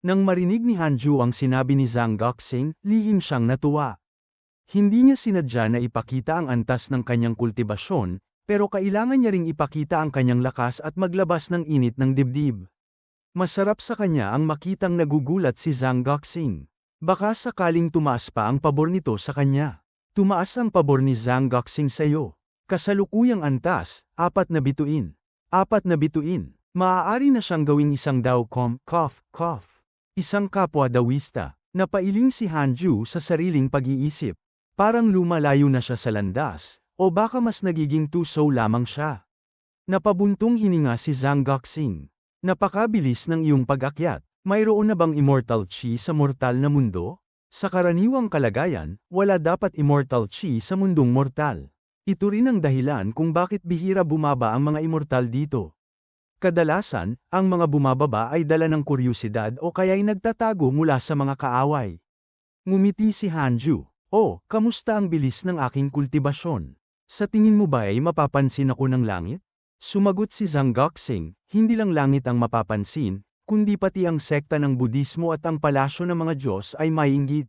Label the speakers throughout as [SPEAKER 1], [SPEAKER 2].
[SPEAKER 1] Nang marinig ni Hanju ang sinabi ni Zhang Guoxing, lihim siyang natuwa. Hindi niya sinadya na ipakita ang antas ng kanyang kultibasyon, pero kailangan niya ring ipakita ang kanyang lakas at maglabas ng init ng dibdib. Masarap sa kanya ang makitang nagugulat si Zhang Guoxing. Baka sakaling tumaas pa ang pabor nito sa kanya. Tumaas ang pabor ni Zhang Guoxing sa iyo. Kasalukuyang antas, 4 na bituin. 4 na bituin. Maaari na siyang gawing isang cough. Isang kapwa dawista. Napailing si Hanju sa sariling pag-iisip. Parang lumalayo na siya sa landas, o baka mas nagiging tuso lamang siya. Napabuntong hininga si Zhang Guoxing. Napakabilis ng iyong pag-akyat. Mayroon na bang immortal chi sa mortal na mundo? Sa karaniwang kalagayan, wala dapat immortal chi sa mundong mortal. Ito rin ang dahilan kung bakit bihira bumaba ang mga immortal dito. Kadalasan, ang mga bumababa ay dala ng kuryusidad o kaya'y nagtatago mula sa mga kaaway. Ngumiti si Hanju. Oh, kamusta ang bilis ng aking kultibasyon? Sa tingin mo ba ay mapapansin ako ng langit? Sumagot si Zhang Guoxing, hindi lang langit ang mapapansin, kundi pati ang sekta ng Budismo at ang palasyo ng mga Diyos ay maiinggit.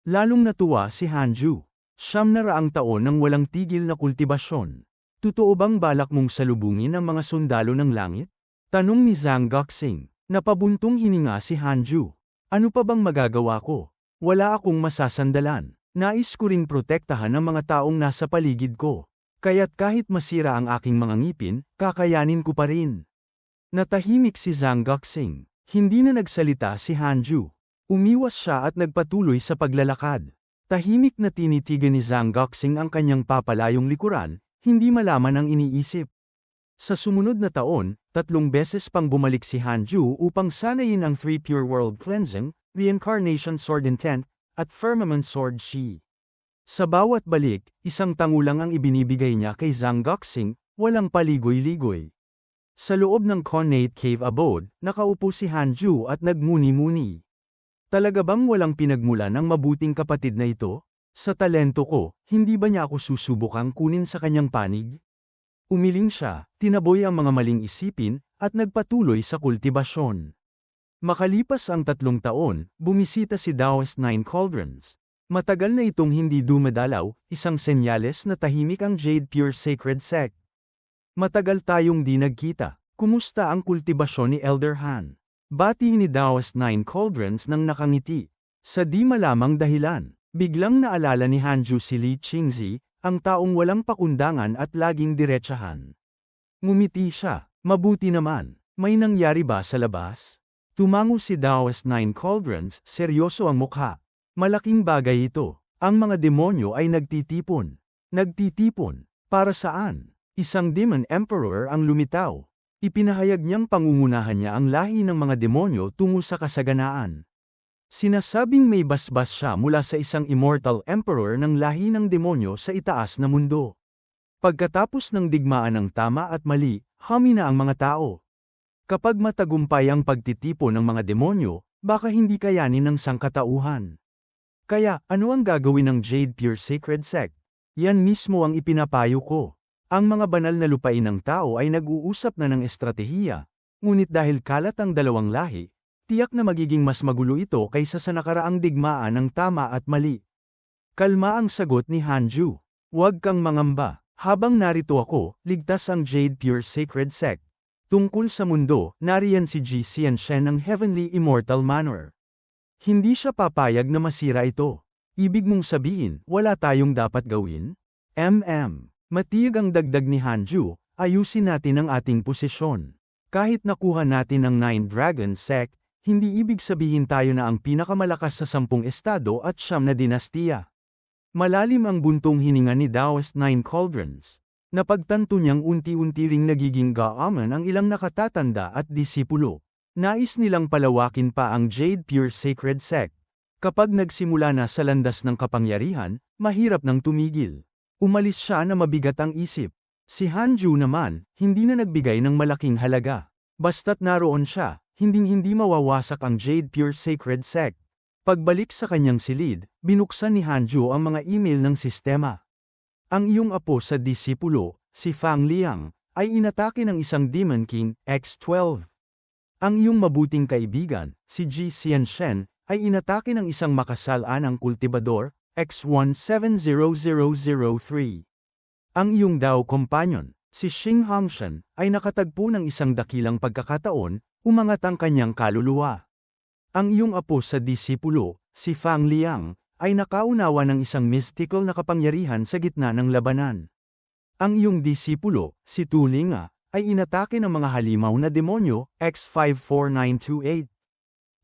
[SPEAKER 1] Lalong natuwa si Hanju. 900 taon ng walang tigil na kultibasyon. Totoo bang balak mong salubungin ang mga sundalo ng langit? Tanong ni Zhang Guoxing. Napabuntong hininga si Hanju. Ano pa bang magagawa ko? Wala akong masasandalan. Nais ko ring protektahan ang mga taong nasa paligid ko. Kaya't kahit masira ang aking mga ngipin, kakayanin ko pa rin. Natahimik si Zhang Guoxing. Hindi na nagsalita si Hanju. Umiwas siya at nagpatuloy sa paglalakad. Tahimik na tinitigan ni Zhang Guoxing ang kanyang papalayong likuran, hindi malaman ang iniisip. Sa sumunod na taon, 3 beses pang bumalik si Hanju upang sanayin ang 3 Pure World Cleansing, Reincarnation Sword Intent, at Firmament Sword Shi. Sa bawat balik, isang tangulang ang ibinibigay niya kay Zhang Guoxing, walang paligoy-ligoy. Sa loob ng Connate Cave Abode, nakaupo si Hanju at nagmuni-muni. Talaga bang walang pinagmulan ng mabuting kapatid na ito? Sa talento ko, hindi ba niya ako susubukang kunin sa kanyang panig? Umiling siya, tinaboy ang mga maling isipin, at nagpatuloy sa kultibasyon. Makalipas ang 3 taon, bumisita si Taoist Nine Cauldrons. Matagal na itong hindi dumadalaw, isang senyales na tahimik ang Jade Pure Sacred Sect. Matagal tayong di nagkita. Kumusta ang kultibasyon ni Elder Han? Bati ni Taoist Nine Cauldrons nang nakangiti. Sa di malamang dahilan. Biglang naalala ni Hanju si Li Qingzi, ang taong walang pakundangan at laging diretsahan. Ngumiti siya, mabuti naman, may nangyari ba sa labas? Tumango si Taoist Nine Cauldrons, seryoso ang mukha. Malaking bagay ito, ang mga demonyo ay nagtitipon. Nagtitipon, para saan? Isang Demon Emperor ang lumitaw. Ipinahayag niyang pangungunahan niya ang lahi ng mga demonyo tungo sa kasaganaan. Sinasabing may basbas siya mula sa isang immortal emperor ng lahi ng demonyo sa itaas na mundo. Pagkatapos ng digmaan ng tama at mali, humina ang mga tao. Kapag matagumpay ang pagtitipo ng mga demonyo, baka hindi kayanin ng sangkatauhan. Kaya, ano ang gagawin ng Jade Pure Sacred Sect? Yan mismo ang ipinapayo ko. Ang mga banal na lupain ng tao ay nag-uusap na ng estratehiya, ngunit dahil kalat ang dalawang lahi, tiyak na magiging mas magulo ito kaysa sa nakaraang digmaan ng tama at mali. Kalma ang sagot ni Hanju. Huwag kang mangamba. Habang narito ako, ligtas ang Jade Pure Sacred Sect. Tungkol sa mundo, nariyan si Ji Xianshen ng Heavenly Immortal Manor. Hindi siya papayag na masira ito. Ibig mong sabihin, wala tayong dapat gawin? Matiyag ang dagdag ni Hanju, ayusin natin ang ating posisyon. Kahit nakuha natin ang Nine Dragon Sect, hindi ibig sabihin tayo na ang pinakamalakas sa 10 estado at 9 na dinastiya. Malalim ang buntong hininga ni Taoist Nine Cauldrons. Napagtanto niyang unti-unti ring nagiging gaaman ang ilang nakatatanda at disipulo. Nais nilang palawakin pa ang Jade Pure Sacred Sect. Kapag nagsimula na sa landas ng kapangyarihan, mahirap nang tumigil. Umalis siya na mabigat ang isip. Si Hanju naman, hindi na nagbigay ng malaking halaga. Basta't naroon siya, hinding-hindi mawawasak ang Jade Pure Sacred Sect. Pagbalik sa kanyang silid, binuksan ni Hanju ang mga email ng sistema. Ang iyong apo sa disipulo, si Fang Liang, ay inatake ng isang Demon King, X-12. Ang iyong mabuting kaibigan, si Ji Xianshen, ay inatake ng isang makasalanang kultibador, X170003. Ang iyong Dao companion, si Xing Hangshan, ay nakatagpo ng isang dakilang pagkakataon, umangat ang kanyang kaluluwa. Ang iyong apo sa disipulo, si Fang Liang, ay nakaunawa ng isang mystical na kapangyarihan sa gitna ng labanan. Ang iyong disipulo, si Tu Linga, ay inatake ng mga halimaw na demonyo, X54928.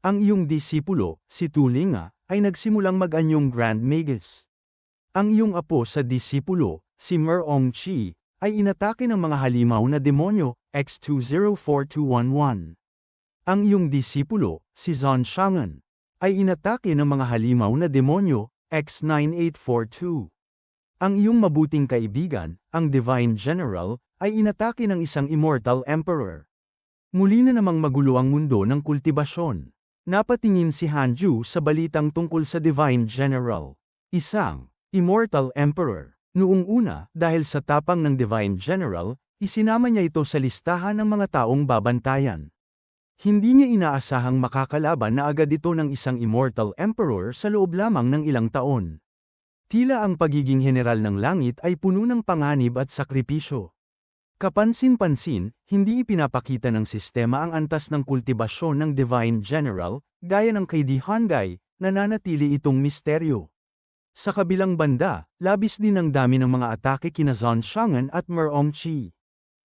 [SPEAKER 1] Ang iyong disipulo, si Tu Linga, ay nagsimulang mag-anyong Grand Magus. Ang iyong apo sa disipulo, si Merong Chi, ay inatake ng mga halimaw na demonyo, X204211. Ang iyong disipulo, si Zon Shangan, ay inatake ng mga halimaw na demonyo, X9842. Ang iyong mabuting kaibigan, ang Divine General, ay inatake ng isang Immortal Emperor. Muli na namang magulo ang mundo ng kultibasyon. Napatingin si Hanju sa balitang tungkol sa Divine General. Isang Immortal Emperor. Noong una, dahil sa tapang ng Divine General, isinama niya ito sa listahan ng mga taong babantayan. Hindi niya inaasahang makakalaban na agad ito ng isang Immortal Emperor sa loob lamang ng ilang taon. Tila ang pagiging general ng langit ay puno ng panganib at sakripisyo. Kapansin-pansin, hindi ipinapakita ng sistema ang antas ng kultibasyon ng Divine General, gaya ng kay Di Hanggai, nananatili itong misteryo. Sa kabilang banda, labis din ang dami ng mga atake kina Zon Shangan at Merong Chi.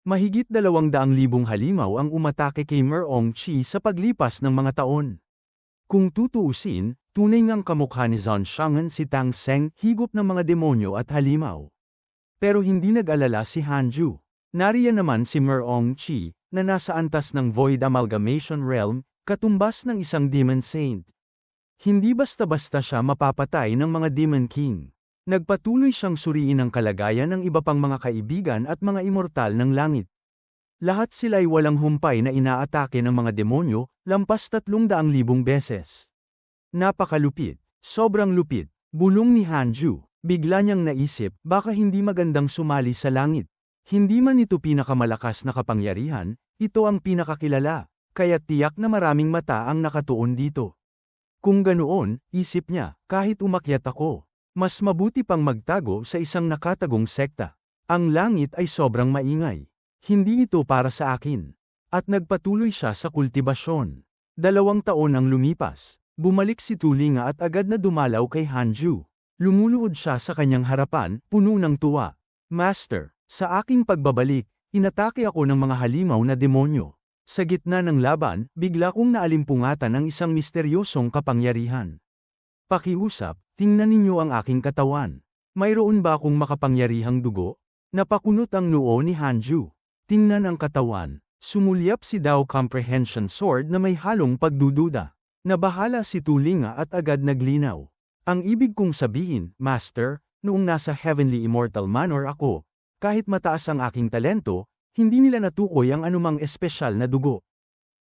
[SPEAKER 1] Mahigit 200,000 halimaw ang umatake kay Merong Chi sa paglipas ng mga taon. Kung tutuusin, tunay ngang kamukha ni Zon Shangan si Tang Seng, higop ng mga demonyo at halimaw. Pero hindi nag-alala si Hanju. Nariyan naman si Merong Chi, na nasa antas ng Void Amalgamation Realm, katumbas ng isang Demon Saint. Hindi basta-basta siya mapapatay ng mga Demon King. Nagpatuloy siyang suriin ang kalagayan ng iba pang mga kaibigan at mga immortal ng langit. Lahat sila ay walang humpay na inaatake ng mga demonyo, lampas 300,000 beses. Napakalupit, sobrang lupit, bulong ni Hanju. Bigla niyang naisip, baka hindi magandang sumali sa langit. Hindi man ito pinakamalakas na kapangyarihan, ito ang pinakakilala, kaya tiyak na maraming mata ang nakatuon dito. Kung ganoon, isip niya, kahit umakyat ako, mas mabuti pang magtago sa isang nakatagong sekta. Ang langit ay sobrang maingay. Hindi ito para sa akin. At nagpatuloy siya sa kultibasyon. 2 taon ang lumipas. Bumalik si Tu Linga at agad na dumalaw kay Hanju. Lumuluhod siya sa kanyang harapan, puno ng tuwa. Master, sa aking pagbabalik, inatake ako ng mga halimaw na demonyo. Sa gitna ng laban, bigla kong naalimpungatan ang isang misteryosong kapangyarihan. Pakiusap, tingnan ninyo ang aking katawan. Mayroon ba akong makapangyarihang dugo? Napakunot ang noo ni Hanju. Tingnan ang katawan. Sumulyap si Dao Comprehension Sword na may halong pagdududa. Nabahala si Tu Linga at agad naglinaw. Ang ibig kong sabihin, Master, noong nasa Heavenly Immortal Manor ako, kahit mataas ang aking talento, hindi nila natukoy ang anumang espesyal na dugo.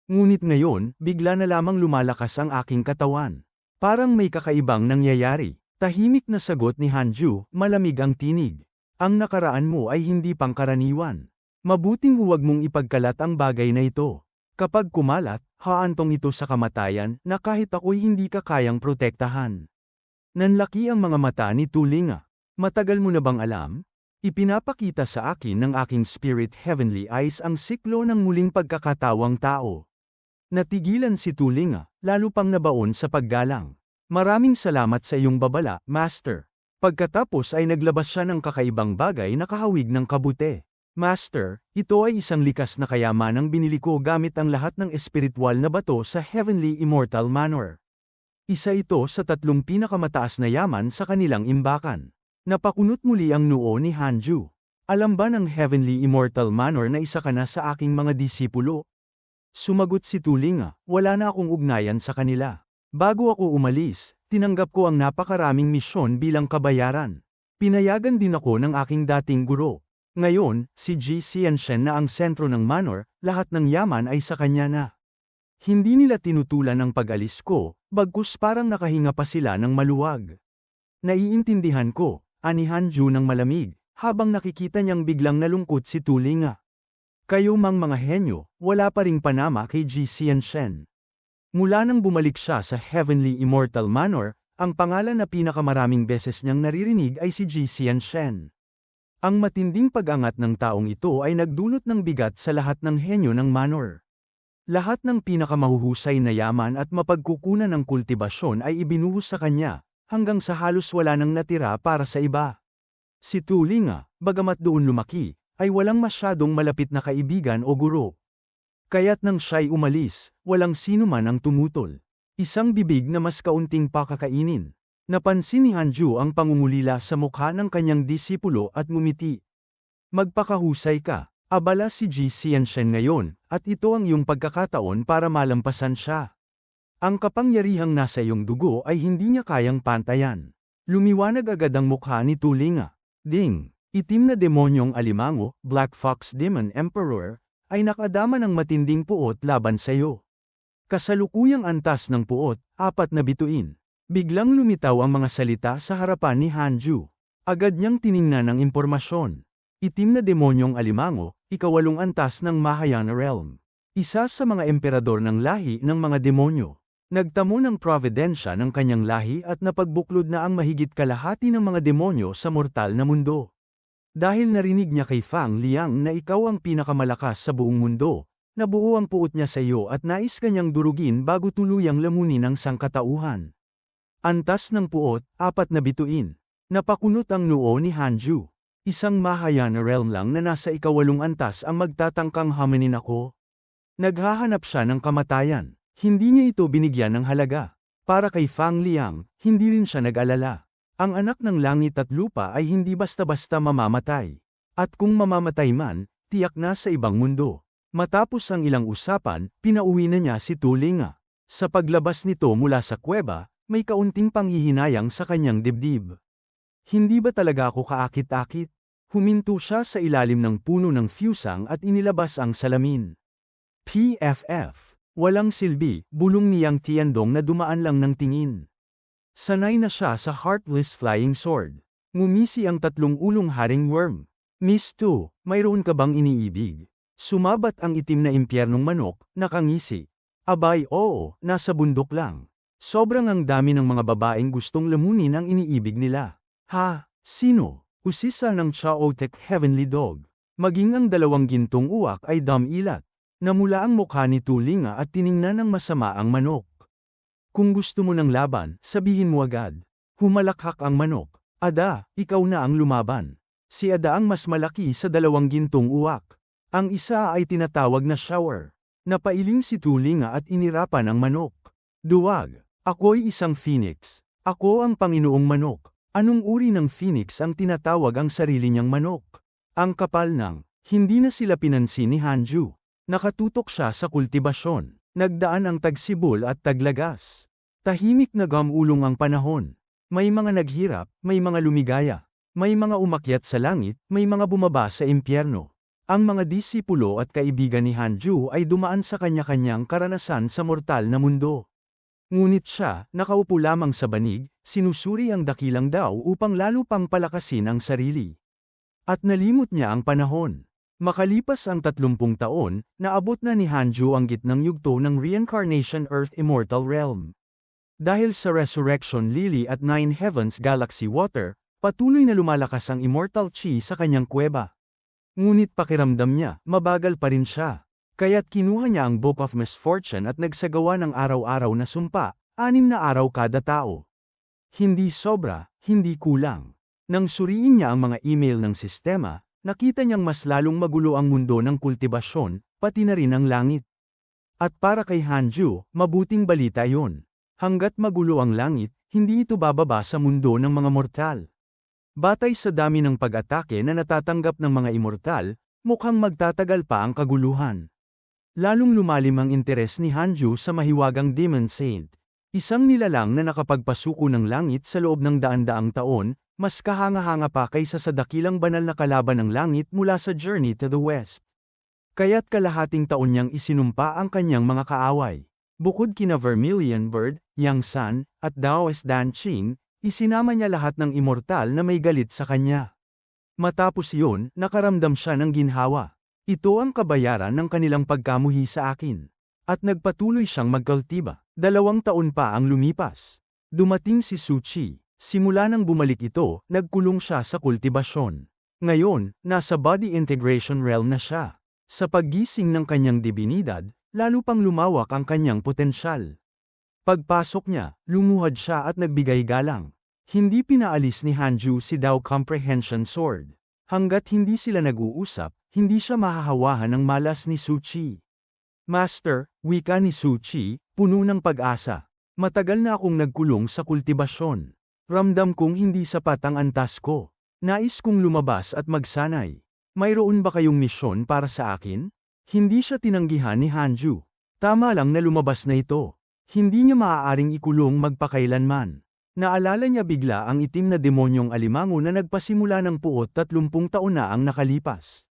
[SPEAKER 1] Ngunit ngayon, bigla na lamang lumalakas ang aking katawan. Parang may kakaibang nangyayari. Tahimik na sagot ni Hanju, malamig ang tinig. Ang nakaraan mo ay hindi pangkaraniwan. Mabuting huwag mong ipagkalat ang bagay na ito. Kapag kumalat, haantong ito sa kamatayan na kahit ako'y hindi ka kayang protektahan. Nanlaki ang mga mata ni Tu Linga. Matagal mo na bang alam? Ipinapakita sa akin ng aking spirit heavenly eyes ang siklo ng muling pagkakatawang tao. Natigilan si Tu Linga, lalo pang nabaon sa paggalang. Maraming salamat sa iyong babala, Master. Pagkatapos ay naglabas siya ng kakaibang bagay na kahawig ng kabute. Master, ito ay isang likas na kayamanang binili ko gamit ang lahat ng espiritual na bato sa Heavenly Immortal Manor. Isa ito sa 3 pinakamataas na yaman sa kanilang imbakan. Napakunot muli ang noo ni Hanju. Alam ba ng Heavenly Immortal Manor na isa ka na sa aking mga disipulo? Sumagot si Tu Linga, wala na akong ugnayan sa kanila. Bago ako umalis, tinanggap ko ang napakaraming misyon bilang kabayaran. Pinayagan din ako ng aking dating guro. Ngayon, si Ji Xianshen na ang sentro ng manor, lahat ng yaman ay sa kanya na. Hindi nila tinutulan ang pag-alis ko, bagkus parang nakahinga pa sila ng maluwag. Naiintindihan ko, ani Hanju ng malamig, habang nakikita niyang biglang nalungkot si Tu Linga. Kayo mang mga henyo, wala pa ring panama kay Ji Xianshen. Mula nang bumalik siya sa Heavenly Immortal Manor, ang pangalan na pinakamaraming beses niyang naririnig ay si Ji Xianshen. Ang matinding pag-angat ng taong ito ay nagdulot ng bigat sa lahat ng henyo ng Manor. Lahat ng pinakamahuhusay na yaman at mapagkukunan ng kultibasyon ay ibinuhos sa kanya, hanggang sa halos wala nang natira para sa iba. Si Tu Linga, bagamat doon lumaki, ay walang masyadong malapit na kaibigan o guro. Kaya't nang siya'y umalis, walang sino man ang tumutol. Isang bibig na mas kaunting pakakainin. Napansin ni Hanju ang pangungulila sa mukha ng kanyang disipulo at ngumiti. Magpakahusay ka, abala si Ji Xianshen ngayon, at ito ang iyong pagkakataon para malampasan siya. Ang kapangyarihang nasa iyong dugo ay hindi niya kayang pantayan. Lumiwanag agad ang mukha ni Tu Linga. Ding! Itim na demonyong alimango, Black Fox Demon Emperor, ay nakadama ng matinding puot laban sa iyo. Kasalukuyang antas ng puot, 4 na bituin. Biglang lumitaw ang mga salita sa harapan ni Hanju. Agad niyang tiningnan ang impormasyon. Itim na demonyong alimango, 8 antas ng Mahayana Realm. Isa sa mga emperador ng lahi ng mga demonyo. Nagtamo ng providensya ng kanyang lahi at napagbuklod na ang mahigit kalahati ng mga demonyo sa mortal na mundo. Dahil narinig niya kay Fang Liang na ikaw ang pinakamalakas sa buong mundo, nabuo ang puot niya sa iyo at nais kanyang durugin bago tuluyang lamunin ang sangkatauhan. Antas ng puot, 4 na bituin. Napakunot ang noo ni Hanju. Isang Mahayana Realm lang na nasa 8 antas ang magtatangkang hamanin ako. Naghahanap siya ng kamatayan. Hindi niya ito binigyan ng halaga. Para kay Fang Liang, hindi rin siya nag-alala. Ang anak ng langit at lupa ay hindi basta-basta mamamatay. At kung mamamatay man, tiyak na sa ibang mundo. Matapos ang ilang usapan, pinauwi na niya si Tu Linga. Sa paglabas nito mula sa kuweba, may kaunting panghihinayang sa kanyang dibdib. Hindi ba talaga ako kaakit-akit? Huminto siya sa ilalim ng puno ng fusang at inilabas ang salamin. PFF. Walang silbi, bulong ni Yang Tiandong na dumaan lang ng tingin. Sanay na siya sa Heartless Flying Sword. Ngumisi ang 3 ulong haring worm. Miss Tu, mayroon ka bang iniibig? Sumabat ang itim na impyernong manok, nakangisi. Abay oo, nasa bundok lang. Sobrang ang dami ng mga babaeng gustong lamunin ang iniibig nila. Ha, sino? Usisa ng Chaotic Heavenly Dog. Maging ang 2 gintong uwak ay damilat. Namula ang mukha ni Tu Linga at tiningnan ng masama ang manok. Kung gusto mo ng laban, sabihin mo agad. Humalakhak ang manok. Ada, ikaw na ang lumaban. Si Ada ang mas malaki sa 2 gintong uwak. Ang isa ay tinatawag na shower. Napailing si Tu Linga at inirapan ang manok. Duwag. Ako'y isang phoenix. Ako ang Panginoong manok. Anong uri ng phoenix ang tinatawag ang sarili niyang manok? Ang kapal ng, hindi na sila pinansin ni Hanju. Nakatutok siya sa kultibasyon. Nagdaan ang tagsibol at taglagas. Tahimik na gamulong ang panahon. May mga naghirap, may mga lumigaya. May mga umakyat sa langit, may mga bumaba sa impyerno. Ang mga disipulo at kaibigan ni Hanju ay dumaan sa kanya-kanyang karanasan sa mortal na mundo. Ngunit siya, nakaupo lamang sa banig, sinusuri ang dakilang daw upang lalo pang palakasin ang sarili. At nalimot niya ang panahon. Makalipas ang 30 taon, naabot na ni Hanju ang gitnang yugto ng Reincarnation Earth Immortal Realm. Dahil sa Resurrection Lily at 9 Heavens Galaxy Water, patuloy na lumalakas ang Immortal Chi sa kanyang kuweba. Ngunit pakiramdam niya, mabagal pa rin siya. Kaya't kinuha niya ang Book of Misfortune at nagsagawa ng araw-araw na sumpa, 6 na araw kada tao. Hindi sobra, hindi kulang. Nang suriin niya ang mga email ng sistema, nakita niyang mas lalong magulo ang mundo ng kultibasyon, pati na rin ang langit. At para kay Hanju, mabuting balita yon. Hanggat magulo ang langit, hindi ito bababa sa mundo ng mga mortal. Batay sa dami ng pag-atake na natatanggap ng mga immortal, mukhang magtatagal pa ang kaguluhan. Lalong lumalim ang interes ni Hanju sa mahiwagang Demon Saint. Isang nilalang na nakapagpasuko ng langit sa loob ng daan-daang taon, mas kahanga-hanga pa kaysa sa dakilang banal na kalaban ng langit mula sa Journey to the West. Kaya't kalahating taon niyang isinumpa ang kanyang mga kaaway. Bukod kina Vermilion Bird, Yang San, at Daoist Dan Qing, isinama niya lahat ng immortal na may galit sa kanya. Matapos iyon, nakaramdam siya ng ginhawa. Ito ang kabayaran ng kanilang pagkamuhi sa akin. At nagpatuloy siyang magkultiba. 2 taon pa ang lumipas. Dumating si Suchi. Simula nang bumalik ito, nagkulong siya sa kultibasyon. Ngayon, nasa body integration realm na siya. Sa paggising ng kanyang dibinidad, lalo pang lumawak ang kanyang potensyal. Pagpasok niya, lumuhad siya at nagbigay galang. Hindi pinaalis ni Hanju si Dao Comprehension Sword. Hanggat hindi sila nag-uusap, hindi siya mahahawahan ng malas ni Suchi. Master, wika ni Suchi, puno ng pag-asa. Matagal na akong nagkulong sa kultibasyon. Ramdam kong hindi sapat ang antas ko. Nais kong lumabas at magsanay. Mayroon ba kayong misyon para sa akin? Hindi siya tinanggihan ni Hanju. Tama lang na lumabas na ito. Hindi niya maaaring ikulong magpakailanman. Naalala niya bigla ang itim na demonyong alimango na nagpasimula ng puot 30 taon na ang nakalipas.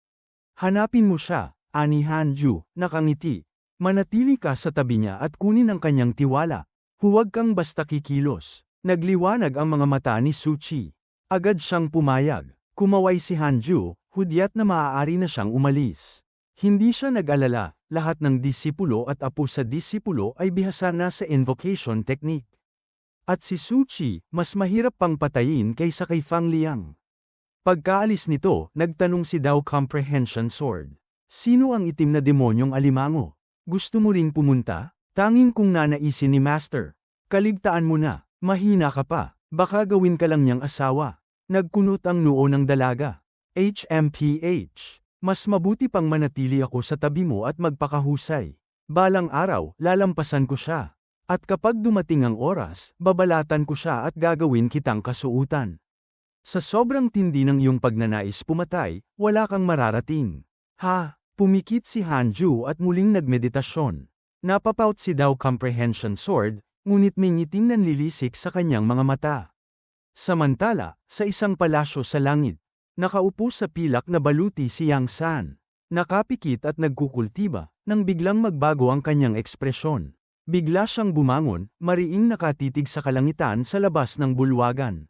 [SPEAKER 1] Hanapin mo siya, ani Hanju, nakangiti. Manatili ka sa tabi niya at kunin ang kanyang tiwala. Huwag kang basta kikilos. Nagliwanag ang mga mata ni Suchi. Agad siyang pumayag. Kumaway si Hanju, hudyat na maaari na siyang umalis. Hindi siya nag-alala, lahat ng disipulo at apo sa disipulo ay bihasa na sa invocation technique. At si Suchi, mas mahirap pang patayin kaysa kay Fang Liang. Pagkaalis nito, nagtanong si Dao Comprehension Sword. Sino ang itim na demonyong alimango? Gusto mo ring pumunta? Tanging kung nanaisin ni Master. Kaligtaan mo na, mahina ka pa, baka gawin ka lang niyang asawa. Nagkunot ang noo ng dalaga. HMPH. Mas mabuti pang manatili ako sa tabi mo at magpakahusay. Balang araw, lalampasan ko siya. At kapag dumating ang oras, babalatan ko siya at gagawin kitang kasuutan. Sa sobrang tindi ng iyong pagnanais pumatay, wala kang mararating. Ha, pumikit si Hanju at muling nagmeditasyon. Napapout si Dao Comprehension Sword, ngunit may ngiting nanlilisik sa kanyang mga mata. Samantala, sa isang palasyo sa langit, nakaupo sa pilak na baluti si Yang San. Nakapikit at nagkukultiba, nang biglang magbago ang kanyang ekspresyon. Bigla siyang bumangon, mariing nakatitig sa kalangitan sa labas ng bulwagan.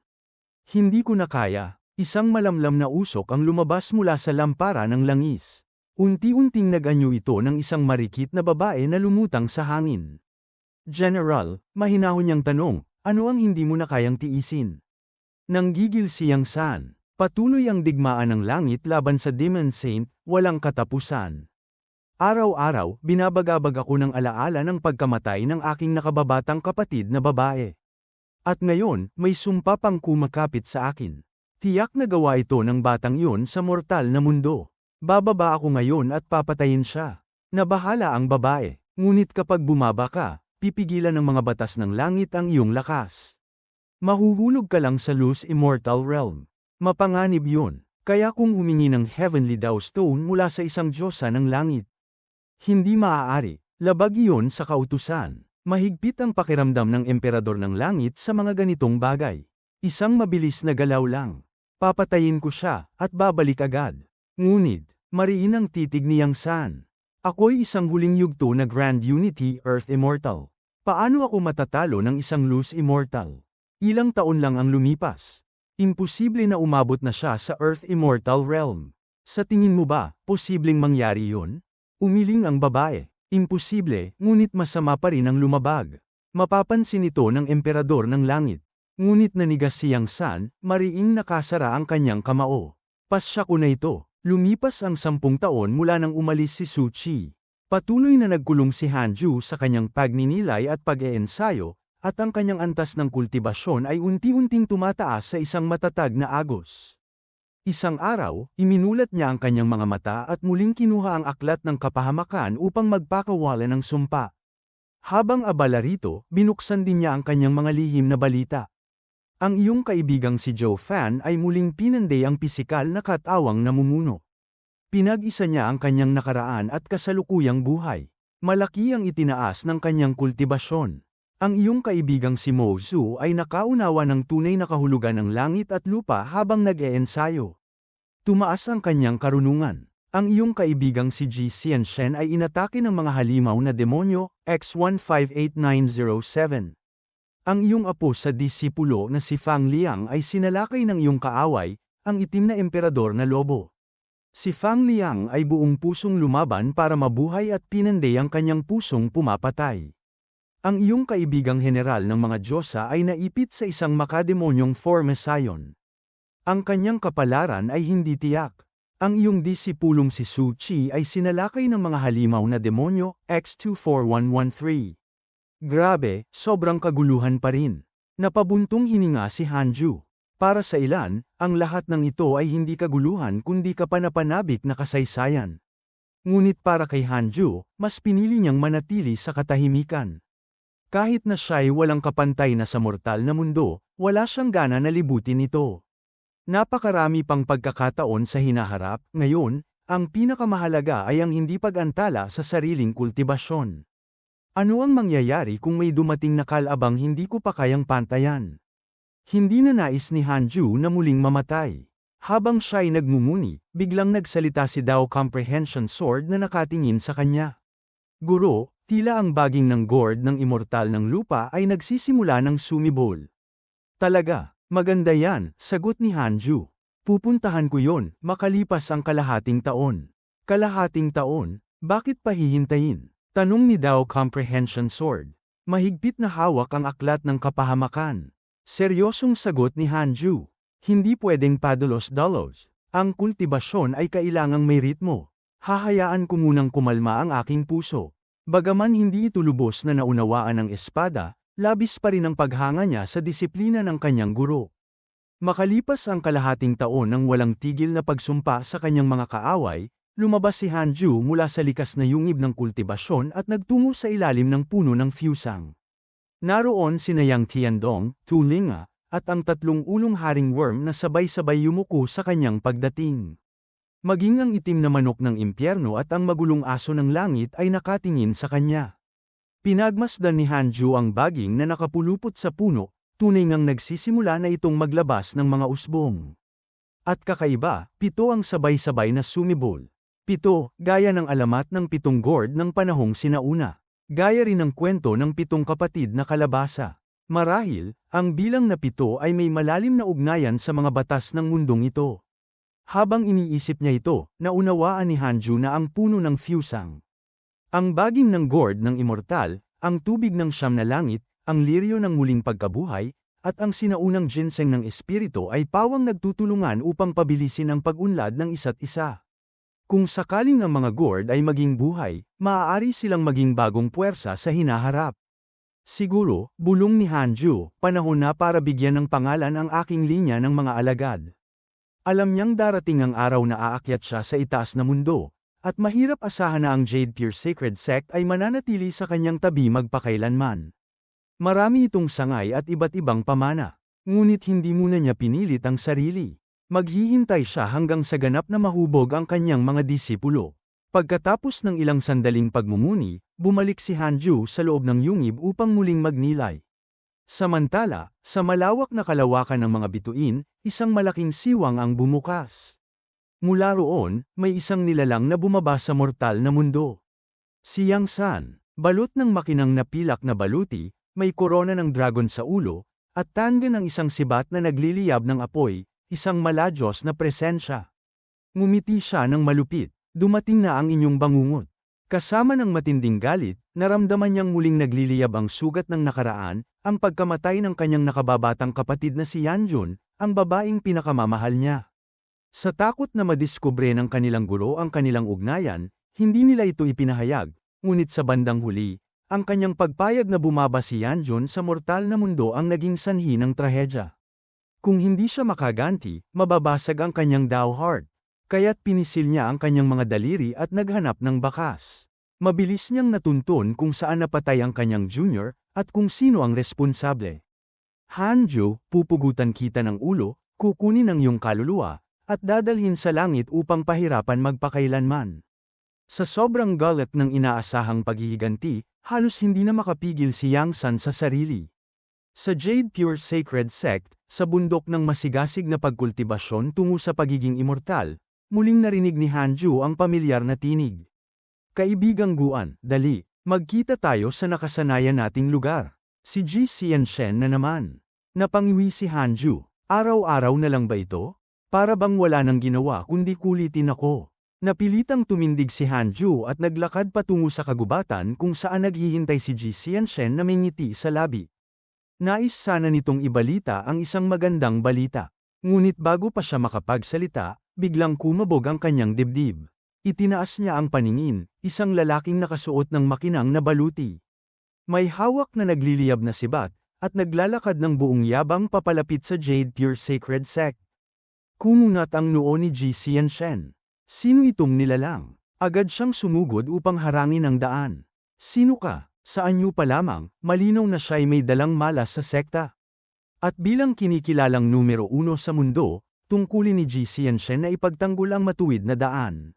[SPEAKER 1] Hindi ko na kaya, isang malamlam na usok ang lumabas mula sa lampara ng langis. Unti-unting nag-anyo ito ng isang marikit na babae na lumutang sa hangin. General, mahinahon niyang tanong, ano ang hindi mo na kayang tiisin? Nanggigil si Yang San. Patuloy ang digmaan ng langit laban sa Demon Saint, walang katapusan. Araw-araw, binabagabag ako ng alaala ng pagkamatay ng aking nakababatang kapatid na babae. At ngayon, may sumpa pang kumakapit sa akin. Tiyak na gawa ito ng batang iyon sa mortal na mundo. Bababa ako ngayon at papatayin siya. Nabahala ang babae, ngunit kapag bumaba ka, pipigilan ng mga batas ng langit ang iyong lakas. Mahuhulog ka lang sa loose immortal realm. Mapanganib yun, kaya kung humingi ng Heavenly Dao Stone mula sa isang Diyosa ng langit. Hindi maaari, labag iyon sa kautusan. Mahigpit ang pakiramdam ng emperador ng langit sa mga ganitong bagay. Isang mabilis na galaw lang. Papatayin ko siya, at babalik agad. Ngunit, mariin ang titig ni Yang San. Ako'y isang huling yugto na Grand Unity Earth Immortal. Paano ako matatalo ng isang loose immortal? Ilang taon lang ang lumipas. Imposible na umabot na siya sa Earth Immortal Realm. Sa tingin mo ba, posibleng mangyari yun? Umiling ang babae. Imposible, ngunit masama pa rin ang lumabag. Mapapansin ito ng emperador ng langit. Ngunit nanigas si Yang San, mariing nakasara ang kanyang kamao. Pasya ko na ito. Lumipas ang 10 taon mula nang umalis si Suchi. Patuloy na nagkulong si Hanju sa kanyang pagninilay at pag-eensayo, at ang kanyang antas ng kultibasyon ay unti-unting tumataas sa isang matatag na agos. Isang araw, iminulat niya ang kanyang mga mata at muling kinuha ang aklat ng kapahamakan upang magpakawala ng sumpa. Habang abala rito, binuksan din niya ang kanyang mga lihim na balita. Ang iyong kaibigang si Joe Fan ay muling pinanday ang pisikal na katawang namumuno. Pinag-isa niya ang kanyang nakaraan at kasalukuyang buhay. Malaki ang itinaas ng kanyang kultibasyon. Ang iyong kaibigang si Mo Zhu ay nakaunawa ng tunay na kahulugan ng langit at lupa habang nag-eensayo. Tumaas ang kanyang karunungan. Ang iyong kaibigang si Ji Xianshen ay inatake ng mga halimaw na demonyo, X158907. Ang iyong apo sa disipulo na si Fang Liang ay sinalakay ng iyong kaaway, ang itim na emperador na lobo. Si Fang Liang ay buong pusong lumaban para mabuhay at pinanday ang kanyang pusong pumapatay. Ang iyong kaibigang general ng mga Diyosa ay naipit sa isang makademonyong Formesayon. Ang kanyang kapalaran ay hindi tiyak. Ang iyong disipulong si Su Chi ay sinalakay ng mga halimaw na demonyo, X24113. Grabe, sobrang kaguluhan pa rin. Napabuntong hininga si Hanju. Para sa ilan, ang lahat ng ito ay hindi kaguluhan kundi kapanapanabik na kasaysayan. Ngunit para kay Hanju, mas pinili niyang manatili sa katahimikan. Kahit na siya'y walang kapantay na sa mortal na mundo, wala siyang gana na libutin ito. Napakarami pang pagkakataon sa hinaharap, ngayon, ang pinakamahalaga ay ang hindi pag-antala sa sariling kultibasyon. Ano ang mangyayari kung may dumating na kalabang hindi ko pa kayang pantayan? Hindi na nais ni Hanju na muling mamatay. Habang siya'y nagmumuni, biglang nagsalita si Dao Comprehension Sword na nakatingin sa kanya. Guro, tila ang baging ng gourd ng immortal ng lupa ay nagsisimula ng sumibol. Talaga, maganda yan, sagot ni Hanju. Pupuntahan ko yon, makalipas ang kalahating taon. Kalahating taon? Bakit pa hihintayin? Tanong ni Dao Comprehension Sword. Mahigpit na hawak ang aklat ng kapahamakan. Seryosong sagot ni Hanju. Hindi pwedeng padalos-dalos. Ang kultibasyon ay kailangang may ritmo. Hahayaan ko munang kumalma ang aking puso. Bagaman hindi ito lubos na naunawaan ng espada, labis pa rin ang paghanga niya sa disiplina ng kanyang guro. Makalipas ang kalahating taon ng walang tigil na pagsumpa sa kanyang mga kaaway, lumabas si Hanju mula sa likas na yungib ng kultibasyon at nagtungo sa ilalim ng puno ng fusang. Naroon sina Yang Tiandong, Tu Linga, at ang tatlong ulong haring worm na sabay-sabay yumuko sa kanyang pagdating. Maging ang itim na manok ng impyerno at ang magulong aso ng langit ay nakatingin sa kanya. Pinagmasdan ni Hanju ang baging na nakapulupot sa puno, tunay ngang nagsisimula na itong maglabas ng mga usbong. At kakaiba, 7 ang sabay-sabay na sumibol. 7, gaya ng alamat ng 7 gourd ng panahong sinauna. Gaya rin ng kwento ng 7 kapatid na kalabasa. Marahil, ang bilang na 7 ay may malalim na ugnayan sa mga batas ng mundong ito. Habang iniisip niya ito, naunawaan ni Hanju na ang puno ng fusang. Ang baging ng gourd ng immortal, ang tubig ng siyam na langit, ang liryo ng muling pagkabuhay, at ang sinaunang ginseng ng espiritu ay pawang nagtutulungan upang pabilisin ang pag-unlad ng isa't isa. Kung sakaling ang mga gourd ay maging buhay, maaari silang maging bagong puwersa sa hinaharap. Siguro, bulong ni Hanju, panahon na para bigyan ng pangalan ang aking linya ng mga alagad. Alam niyang darating ang araw na aakyat siya sa itaas na mundo, at mahirap asahan na ang Jade Pure Sacred Sect ay mananatili sa kanyang tabi magpakailanman. Marami itong sangay at iba't ibang pamana, ngunit hindi muna niya pinilit ang sarili. Maghihintay siya hanggang sa ganap na mahubog ang kanyang mga disipulo. Pagkatapos ng ilang sandaling pagmumuni, bumalik si Hanju sa loob ng yungib upang muling magnilay. Samantala, sa malawak na kalawakan ng mga bituin, isang malaking siwang ang bumukas. Mula roon, may isang nilalang na bumaba sa mortal na mundo. Si Yang San, balot ng makinang napilak na baluti, may korona ng dragon sa ulo, at tanda ng isang sibat na nagliliyab ng apoy, isang maladyos na presensya. Ngumiti siya ng malupit, dumating na ang inyong bangungot. Kasama ng matinding galit, naramdaman niyang muling nagliliyab ang sugat ng nakaraan, ang pagkamatay ng kanyang nakababatang kapatid na si Yanjun, ang babaeng pinakamamahal niya. Sa takot na madiskubre ng kanilang guro ang kanilang ugnayan, hindi nila ito ipinahayag, ngunit sa bandang huli, ang kanyang pagpayag na bumaba si Yanjun sa mortal na mundo ang naging sanhi ng trahedya. Kung hindi siya makaganti, mababasag ang kanyang Dao Heart. Kaya't pinisil niya ang kanyang mga daliri at naghanap ng bakas. Mabilis niyang natuntun kung saan napatay ang kanyang junior, at kung sino ang responsable. Hanju, pupugutan kita ng ulo, kukunin ang iyong kaluluwa, at dadalhin sa langit upang pahirapan magpakailanman. Sa sobrang galit ng inaasahang paghihiganti, halos hindi na makapigil si Yang San sa sarili. Sa Jade Pure Sacred Sect, sa bundok ng masigasig na pagkultibasyon tungo sa pagiging immortal, muling narinig ni Hanju ang pamilyar na tinig. Kaibigang Guan, dali, magkita tayo sa nakasanayan nating lugar. Si Ji Xianshen na naman. Napangiwi si Hanju, araw-araw na lang ba ito? Para bang wala nang ginawa kundi kulitin ako. Napilitang tumindig si Hanju at naglakad patungo sa kagubatan kung saan naghihintay si Ji Xianshen na may ngiti sa labi. Nais sana nitong ibalita ang isang magandang balita. Ngunit bago pa siya makapagsalita, biglang kumabog ang kanyang dibdib. Itinaas niya ang paningin, isang lalaking nakasuot ng makinang na baluti. May hawak na nagliliyab na sibat, at naglalakad ng buong yabang papalapit sa Jade Pure Sacred Sect. Kumunat ang noo ni Ji Xianshen. Sino itong nilalang? Agad siyang sumugod upang harangin ang daan. Sino ka? Saan niyo pa lamang, malinaw na siya'y may dalang malas sa sekta. At bilang kinikilalang numero 1 sa mundo, tungkulin ni Ji Xianshen na ipagtanggol ang matuwid na daan.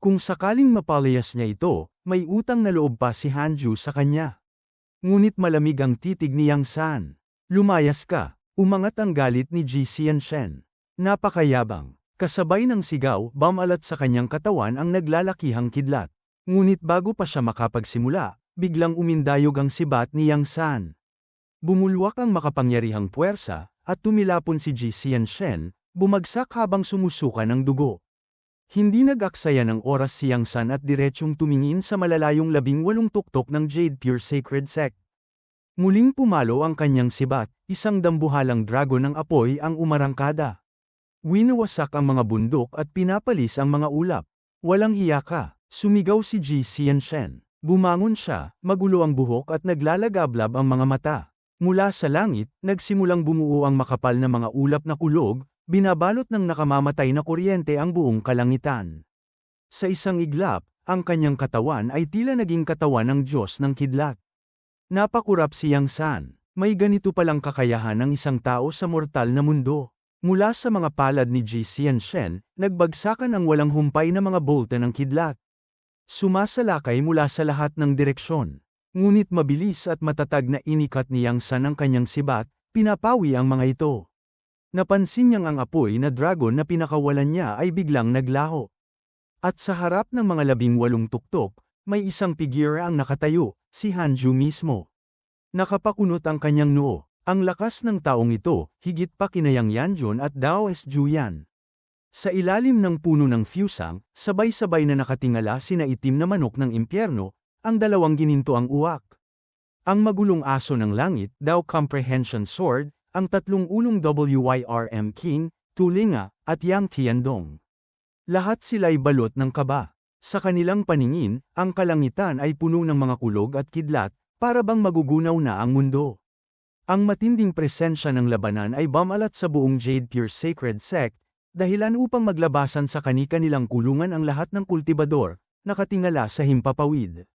[SPEAKER 1] Kung sakaling mapalayas niya ito, may utang na loob pa si Hanju sa kanya. Ngunit malamig ang titig ni Yang San. Lumayas ka, umangat ang galit ni Ji Xianshen. Napakayabang. Kasabay ng sigaw, bumalat sa kanyang katawan ang naglalakihang kidlat. Ngunit bago pa siya makapagsimula, biglang umindayog ang sibat ni Yang San. Bumulwak ang makapangyarihang puwersa, at tumilapon si Ji Xianshen, bumagsak habang sumusuka ng dugo. Hindi nag-aksaya ng oras si Yang San at diretsyong tumingin sa malalayong 18 tuktok ng Jade Pure Sacred Sect. Muling pumalo ang kanyang sibat, isang dambuhalang dragon ng apoy ang umarangkada. Winawasak ang mga bundok at pinapalis ang mga ulap. Walang hiya ka, sumigaw si Ji Xianshen. Bumangon siya, magulo ang buhok at naglalagablab ang mga mata. Mula sa langit, nagsimulang bumuo ang makapal na mga ulap na kulog, binabalot ng nakamamatay na kuryente ang buong kalangitan. Sa isang iglap, ang kanyang katawan ay tila naging katawan ng Diyos ng kidlat. Napakurap si Yang San. May ganito palang kakayahan ng isang tao sa mortal na mundo. Mula sa mga palad ni Ji Xianshen, nagbagsakan ang walang humpay na mga bolte ng kidlat. Sumasalakay mula sa lahat ng direksyon. Ngunit mabilis at matatag na inikat ni Yang San ang kanyang sibat, pinapawi ang mga ito. Napansin niyang ang apoy na dragon na pinakawalan niya ay biglang naglaho. At sa harap ng mga 18 tuktok, may isang figura ang nakatayo, si Hanju mismo. Nakapakunot ang kanyang noo. Ang lakas ng taong ito, higit pa kina Yang Yanjun at Dao S. Juyan. Sa ilalim ng puno ng fusang, sabay-sabay na nakatingala sina itim na manok ng impyerno, ang dalawang ginintoang uwak. Ang magulong aso ng langit, Dao Comprehension Sword, ang tatlong ulong WYRM King, Tulinga, at Yang Tiandong. Lahat sila'y balot ng kaba. Sa kanilang paningin, ang kalangitan ay puno ng mga kulog at kidlat, para bang magugunaw na ang mundo. Ang matinding presensya ng labanan ay bumalat sa buong Jade Pure Sacred Sect, dahilan upang maglabasan sa kani-kanilang kulungan ang lahat ng kultibador, nakatingala sa himpapawid.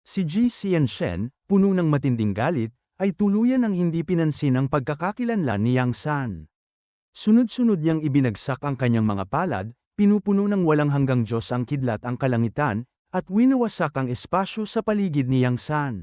[SPEAKER 1] Si Ji Xianshen, puno ng matinding galit, ay tuluyan ng hindi pinansin ang pagkakakilanlan ni Yang San. Sunod-sunod niyang ibinagsak ang kanyang mga palad, pinupuno ng walang hanggang Diyos ang kidlat ang kalangitan, at winawasak ang espasyo sa paligid ni Yang San.